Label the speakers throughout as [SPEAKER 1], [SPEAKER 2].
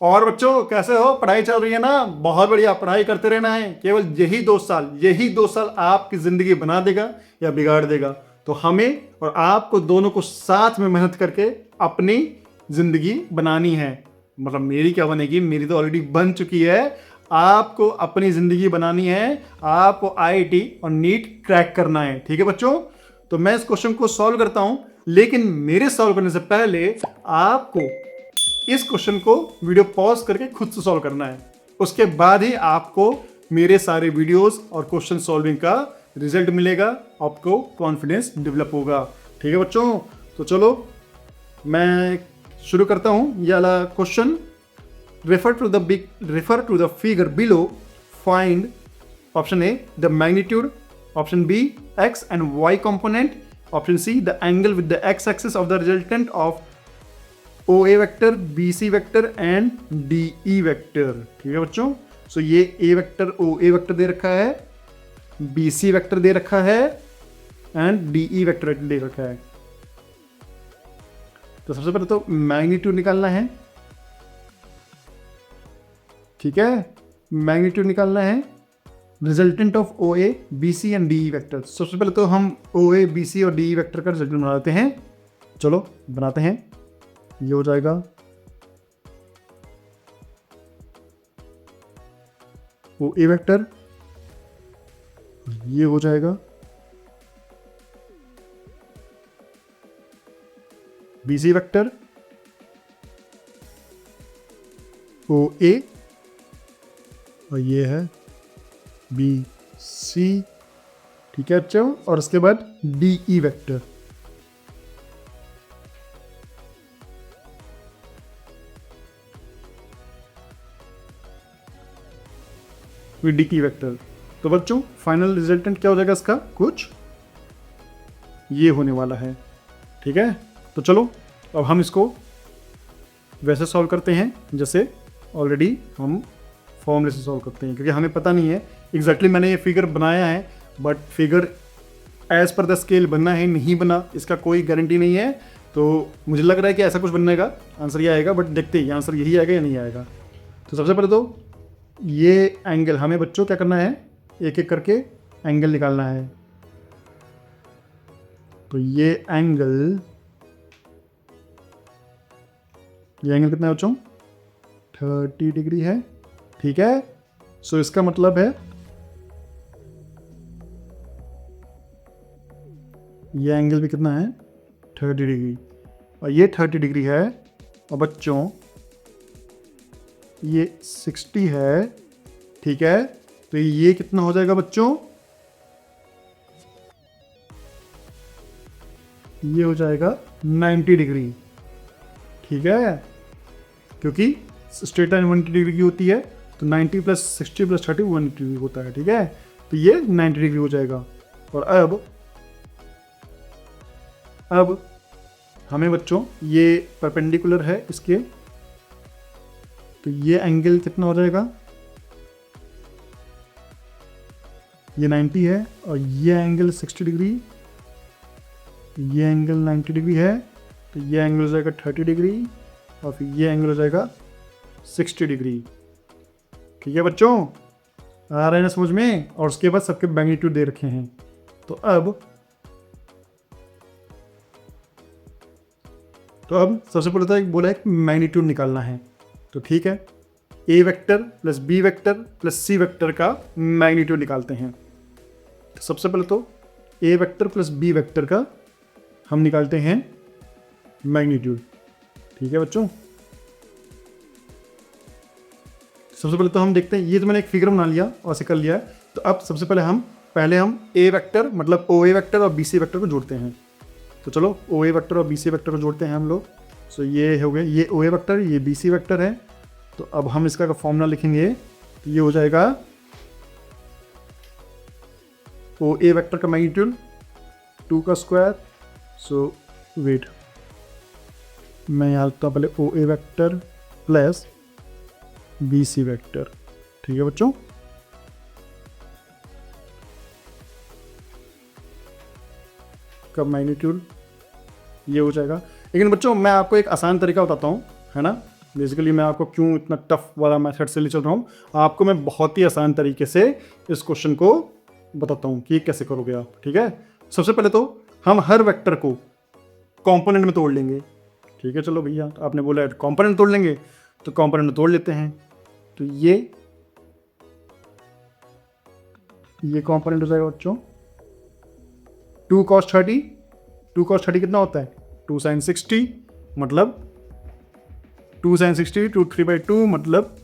[SPEAKER 1] और बच्चों कैसे हो, पढ़ाई चल रही है ना? बहुत बढ़िया, पढ़ाई करते रहना है। केवल यही 2 साल आपकी जिंदगी बना देगा या बिगाड़ देगा। तो हमें और आपको दोनों को साथ में मेहनत करके अपनी जिंदगी बनानी है। मतलब मेरी क्या बनेगी, मेरी तो ऑलरेडी बन चुकी है। आपको अपनी जिंदगी बनानी है, आपको आईआईटी और नीट क्रैक करना है। ठीक है बच्चों, तो मैं इस क्वेश्चन को सॉल्व करता हूं, लेकिन मेरे सॉल्व करने से पहले आपको इस क्वेश्चन को वीडियो पॉज करके खुद से सॉल्व करना है। उसके बाद ही आपको मेरे सारे वीडियोस और क्वेश्चन सॉल्विंग का रिजल्ट मिलेगा, आपको कॉन्फिडेंस डेवलप होगा। ठीक है बच्चों, तो चलो मैं शुरू करता हूं। ये वाला question, refer to the figure below, find option A the magnitude, option B x and y component, option C the angle with the x axis of the resultant of OA vector, BC vector and DE vector। ठीक है बच्चों, सो ये A vector OA vector दे रखा है, BC vector दे रखा है and DE vector दे रखा है। तो सबसे पहले तो मैग्नीट्यूड निकालना है। ठीक है, मैग्नीट्यूड निकालना है resultant of OA, BC and DE vector. सबसे पहले तो हम OA, BC और DE वेक्टर का रिजल्टेंट बना लेते हैं। चलो बनाते हैं। ये हो जाएगा OA वेक्टर, ये हो जाएगा BC वेक्टर, OA और ये है BC। ठीक है बच्चों, और उसके बाद DE वेक्टर। DE vector. तो बच्चों फाइनल रिजल्टेंट क्या हो जाएगा इसका, कुछ ये होने वाला है। ठीक है, तो चलो अब हम इसको वैसे सॉल्व करते हैं जैसे ऑलरेडी हम फॉर्मूले से सॉल्व करते हैं, क्योंकि हमें पता नहीं है एग्जैक्टली मैंने ये फिगर बनाया है, but figure as per the scale बनना है नहीं बना इसका कोई गारंटी नहीं है। तो मुझे लग रहा है कि ऐसा कुछ बनने का आंसर ये आएगा, बट देखते हैं आंसर यही आएगा या नहीं आएगा। तो सबसे पहले तो ये एंगल हमें बच्चों क्या करना है, एक एक करके एंगल निकालना है। तो ये एंगल कितना है बच्चों, 30 डिग्री है। ठीक है, सो इसका मतलब है ये एंगल भी कितना है, 30 डिग्री, और ये 30 डिग्री है। और बच्चों ये 60 है। ठीक है, तो ये कितना हो जाएगा बच्चों, ये हो जाएगा 90 डिग्री। ठीक है, क्योंकि स्ट्रेट लाइन 180 डिग्री की होती है, तो 90 + 60 + 30 180 डिग्री होता है। ठीक है, तो ये 90 डिग्री हो जाएगा। और अब हमें बच्चों ये परपेंडिकुलर है इसके, तो ये एंगल कितना हो जाएगा, ये 90 है, और ये एंगल 60 डिग्री, ये एंगल 90 डिग्री है, तो ये एंगल हो जाएगा 30 डिग्री, और फिर ये एंगल हो जाएगा 60 डिग्री। ठीक है बच्चों, आ रहे हैं ना समझ में? और उसके बाद सबके मैग्नीट्यूड दे रखे हैं। तो अब सबसे पहले तो एक बोला है कि मैग्नीट्यूड निकालना है। तो ठीक है, A vector plus B vector plus C vector का मैग्नीट्यूड निकालते हैं। तो सबसे पहले तो A vector plus B vector का हम निकालते हैं मैग्नीट्यूड। ठीक है बच्चों, सबसे पहले तो हम देखते हैं, ये तो मैंने एक फिगर बना लिया और ऐसे कर लिया है। तो अब सबसे पहले हम A वेक्टर मतलब OA वेक्टर और BC वेक्टर को जोड़ते हैं। तो चलो OA वेक्टर और BC वेक्टर को जोड़ते हैं हम लोग। सो ये हो गया, ये OA वेक्टर, ये BC वेक्टर है। तो अब हम इसका फॉर्मूला लिखेंगे, तो ये हो जाएगा OA वेक्टर का मैग्नीट्यूड 2 का स्क्वायर। सो वेट, मैं यहाँ लिखता हूँ पहले OA vector plus BC vector. ठीक है बच्चों, का मैग्नीट्यूड ये हो जाएगा। लेकिन बच्चों मैं आपको एक आसान तरीका बताता हूँ, है ना, बेसिकली मैं आपको क्यों इतना टफ वाला मेथड से ले चल रहा हूँ, आपको मैं बहुत ही आसान तरीके से इस क्वेश्चन को बताता हूँ कि कैसे करोगे आप। ठीक है, सबसे पहले तो हम हर वेक्टर को कंपोनेंट में तोड़ लेंगे। ठीक है, चलो भैया आपने बोला कंपोनेंट तोड़ लेंगे, तो कंपोनेंट में तोड़ लेते हैं। तो ये कंपोनेंट हो जाएगा बच्चों 2 cos 30। 2 cos 30 कितना होता है 2 sin 60, मतलब 2 sin 60 2 3/2 मतलब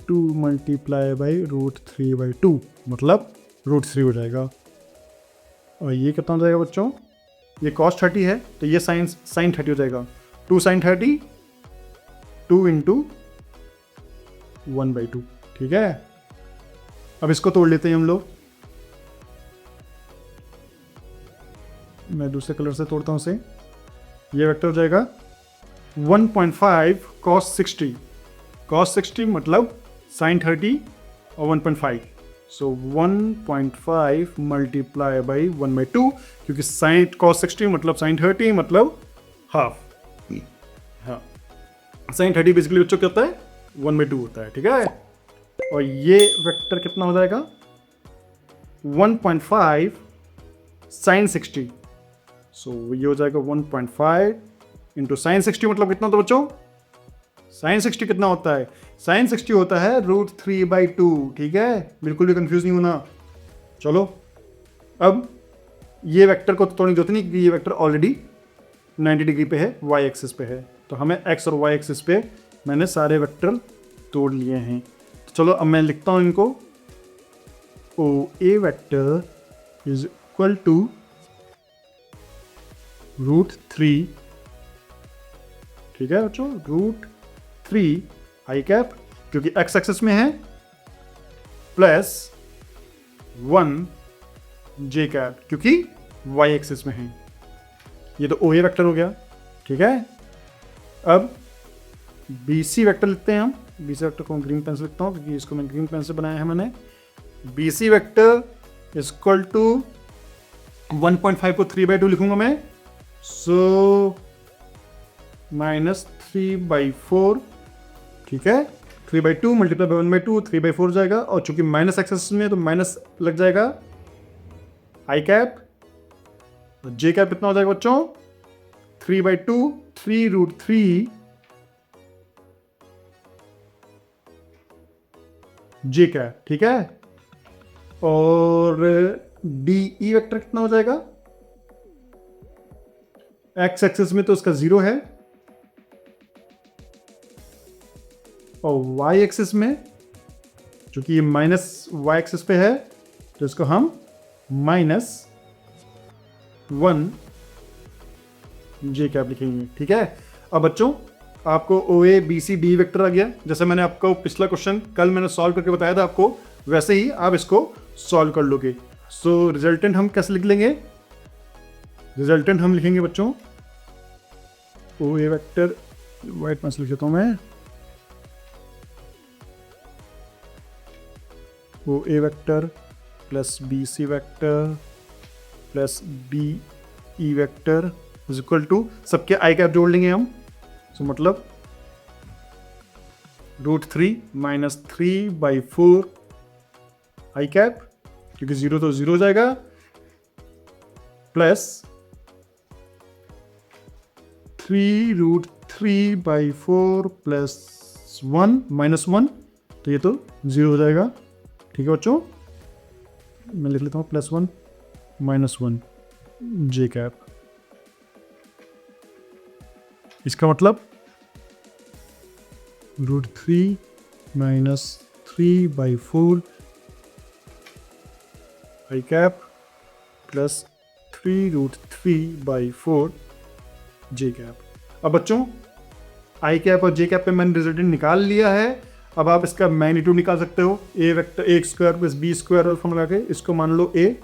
[SPEAKER 1] 2 मल्टीप्लाई बाई रूट 3/2 मतलब रूट 3 हो जाएगा। और ये कितना हो जाएगा बच्चों, ये cos 30 है तो ये sin 30 हो जाएगा 2 sin 30 2 इंटू 1/2। ठीक है, अब इसको तोड़ लेते हैं हम लोग। मैं दूसरे कलर से तोड़ता हूं इसे। ये वेक्टर हो जाएगा 1.5 cos 60। cos 60 मतलब sin 30 और 1.5, सो 1.5 मल्टीप्लाई बाई 1/2, क्योंकि sin cos 60 मतलब sin 30 मतलब हाफ। हाँ, sin 30 बेसिकली बच्चों क्या होता है 1/2 होता है। ठीक है, और ये वेक्टर कितना हो जाएगा 1.5 sin 60, सो ये हो जाएगा 1.5 इंटू साइन 60 मतलब कितना होता है बच्चों, साइन 60 कितना होता है, साइन 60 होता है रूट 3/2। ठीक है, बिल्कुल भी कंफ्यूज नहीं होना। चलो अब ये वेक्टर को तो तोड़ने की जरूरत नहीं, क्योंकि ये वेक्टर ऑलरेडी 90 डिग्री पे है, वाई एक्सिस पे है, तो हमें एक्स और वाई एक्सिस पे मैंने सारे वेक्टर तोड़ लिए हैं। तो चलो अब मैं लिखता हूँ इनको, O A vector is equal to root 3। ठीक है बच्चों, रूट 3 आई कैप, क्योंकि एक्स एक्सिस में है, प्लस 1 जे कैप क्योंकि वाई एक्सिस में है। ये तो ओ ए वेक्टर हो गया। ठीक है, अब बी सी वेक्टर लिखते हैं हम। बी सी वेक्टर को ग्रीन पेन से लिखता हूँ, क्योंकि इसको मैं ग्रीन पेन से बनाया है मैंने। B C vector is equal to 1.5 को 3/2 लिखूंगा मैं, सो -3/4। ठीक है, 3/2 मल्टीप्लाई बाई 1/2 3/4 जाएगा, और चूंकि माइनस एक्सेस में तो माइनस लग जाएगा आई कैप। जे कैप कितना हो जाएगा बच्चों 3/2 3 रूट 3 जे कैप। ठीक है, और डी ई वेक्टर कितना हो जाएगा, एक्स एक्सिस में तो उसका 0 है, और वाई एक्सिस में चूंकि ये माइनस वाई एक्सिस पे है तो इसको हम -1 जे कैप लिखेंगे। ठीक है, अब बच्चों आपको O A B C D vector आ गया, जैसे मैंने आपको पिछला क्वेश्चन कल मैंने सॉल्व करके बताया था आपको, वैसे ही आप इसको सॉल्व कर लोगे। सो रिजल्टेंट हम कैसे लिख लेंगे, रिजल्टेंट हम लिखेंगे बच्चों O A vector, white pen से लिख देता हूं मैं, O A vector plus B C vector plus B E vector is equal to, सबके आई कैप जोड़ लेंगे हम, सो मतलब रूट 3 -3/4 आई कैप, क्योंकि 0 तो 0 हो जाएगा, प्लस 3 रूट 3/4 प्लस 1 -1, तो ये तो 0 हो जाएगा। ठीक है बच्चों, मैं लिख लेता हूँ +1 -1 जे कैप। इसका मतलब रूट 3 -3/4 आई कैप प्लस 3 रूट 3/4 जे कैप। अब बच्चों आई कैप और जे कैप पे मैंने रिजल्टेंट निकाल लिया है। अब आप इसका मैग्नीट्यूड निकाल सकते हो, A vector A square plus B square और फॉर्मूला के, इसको मान लो ए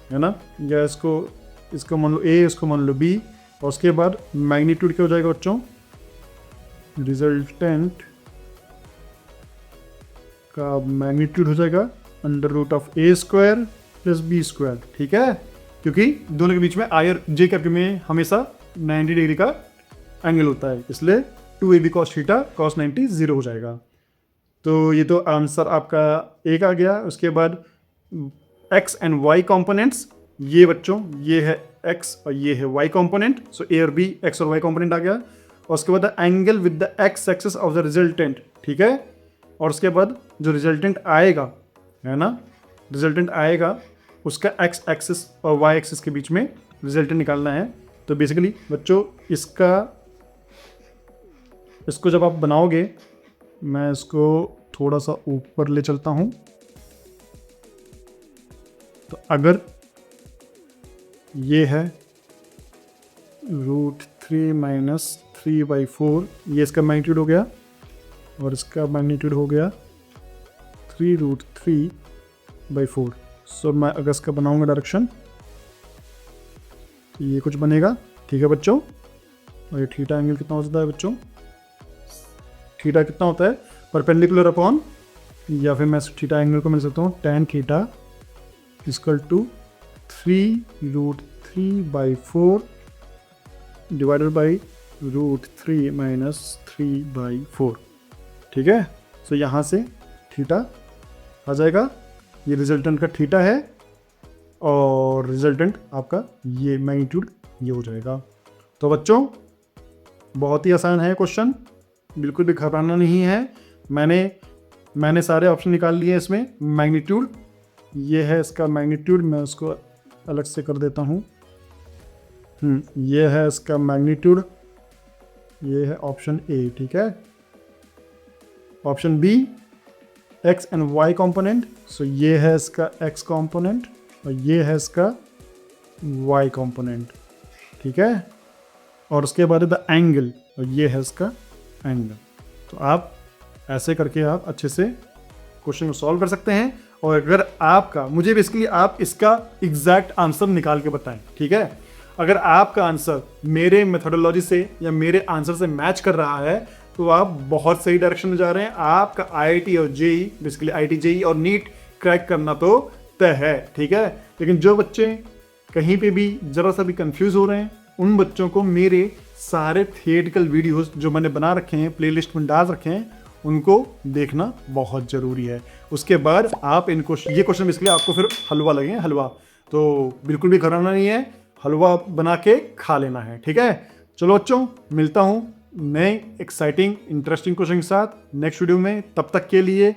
[SPEAKER 1] है ना, या इसको मान लो ए, इसको मान लो बी, और उसके बाद मैग्नीट्यूड क्या हो जाएगा बच्चों, रिजल्टेंट का मैग्नीट्यूड हो जाएगा √(a² + b²। ठीक है, क्योंकि दोनों के बीच में आई और जे कैप में हमेशा 90 डिग्री का एंगल होता है, इसलिए 2ab cos थीटा cos 90 0 हो जाएगा। तो ये तो आंसर आपका एक आ गया। उसके बाद x एंड y कंपोनेंट्स, ये बच्चों ये है x और ये है y कंपोनेंट, सो a और b x और y कंपोनेंट आ गया। और उसके बाद angle with the x axis of the resultant, ठीक है। और उसके बाद जो रिजल्टेंट आएगा, है ना, रिजल्टेंट आएगा उसका x एक्सिस और y एक्सिस के बीच में रिजल्टेंट निकालना है। तो बेसिकली बच्चों इसको जब आप बनाओगे, मैं इसको थोड़ा सा ऊपर ले चलता हूं। तो अगर ये है √3 - 3/4, ये इसका मैग्नीट्यूड हो गया और इसका मैग्नीट्यूड हो गया 3√3/4। सो मैं अगर इसका बनाऊंगा डायरेक्शन, तो ये कुछ बनेगा, ठीक है बच्चों। और ये थीटा एंगल कितना होता है बच्चों, थीटा कितना होता है परपेंडिकुलर अपॉन, या फिर मैं थीटा एंगल को मिल सकता हूँ tan theta equal to 3√3/4 divided by √3 - 3/4, ठीक है। सो यहाँ से थीटा आ जाएगा, ये रिजल्टेंट का थीटा है और रिजल्टेंट आपका ये मैग्नीट्यूड ये हो जाएगा। तो बच्चों बहुत ही आसान है क्वेश्चन, बिल्कुल भी घबराना नहीं है। मैंने सारे ऑप्शन निकाल लिए इसमें। मैग्नीट्यूड ये है इसका मैग्नीट्यूड, मैं उसको अलग से कर देता हूँ। ये है इसका मैग्नीट्यूड, ये है ऑप्शन ए, ठीक है। Option B X and Y component, so ये है इसका एक्स कंपोनेंट और ये है इसका वाई कंपोनेंट, ठीक है। और उसके बाद द एंगल, और ये है इसका एंगल। तो आप ऐसे करके आप अच्छे से क्वेश्चन को सॉल्व कर सकते हैं। और अगर आपका, मुझे बेसिकली आप इसका एग्जैक्ट आंसर निकाल के बताएं, ठीक है। अगर आपका आंसर मेरे मेथोडोलॉजी से या मेरे आंसर से मैच कर रहा है तो आप बहुत सही डायरेक्शन में जा रहे हैं। आपका IIT और जेई, बेसिकली IIT जेई और नीट क्रैक करना तो तय है, ठीक है। लेकिन जो बच्चे कहीं पे भी जरा सा भी कंफ्यूज हो रहे हैं, उन बच्चों को मेरे सारे थिएटिकल वीडियोस जो मैंने बना रखे हैं, प्लेलिस्ट में डाल रखे हैं, उनको देखना बहुत ज़रूरी है। उसके बाद आप इनको, ये क्वेश्चन इसलिए आपको फिर हलवा लगेंगे, हलवा तो बिल्कुल भी घबराना नहीं है, हलवा बना के खा लेना है, ठीक है। चलो बच्चों, मिलता हूँ नए एक्साइटिंग इंटरेस्टिंग क्वेश्चन के साथ नेक्स्ट वीडियो में। तब तक के लिए